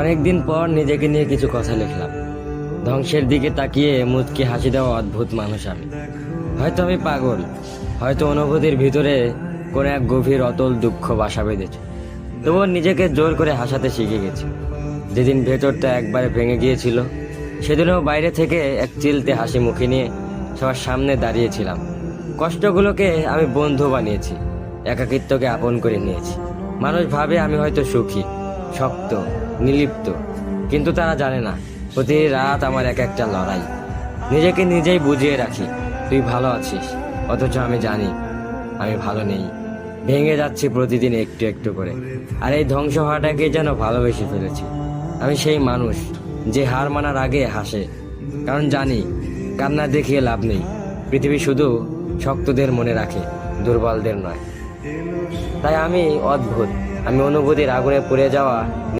অনেকদিন পর নিজেকে নিয়ে কিছু কথা লিখলাম। ধ্বংসের দিকে তাকিয়ে মুচকি হাসি দেওয়া অদ্ভুত মানুষ আমি। হয়তো আমি পাগল, হয়তো অনুভূতির ভিতরে কোনো এক গভীর অতল দুঃখ বাসা বেঁধেছে। তবুও নিজেকে জোর করে হাসাতে শিখে গেছি। যেদিন ভেতরটা একবারে ভেঙে গিয়েছিল, সেদিনও বাইরে থেকে এক চিলতে হাসি মুখে নিয়ে সবার সামনে দাঁড়িয়েছিলাম। কষ্টগুলোকে আমি বন্ধু বানিয়েছি, একাকিত্বকে আপন করে নিয়েছি। মানুষ ভাবে আমি হয়তো সুখী, শক্ত, নির্লিপ্ত, কিন্তু তারা জানে না প্রতি রাত আমার এক একটা লড়াই। নিজেকে নিজেই বুঝিয়ে রাখি তুই ভালো আছিস, অথচ আমি জানি আমি ভালো নেই। ভেঙে যাচ্ছি প্রতিদিন একটু একটু করে, আর এই ধ্বংস হওয়াটাকে যেন ভালোবেসে ফেলেছি। আমি সেই মানুষ যে হার মানার আগে হাসে, কারণ জানি কান্না দেখিয়ে লাভ নেই। পৃথিবী শুধু শক্তদের মনে রাখে, দুর্বলদের নয়। তাই আমি অদ্ভুত, আমি অনুভূতির আগুনে পুড়ে যাওয়া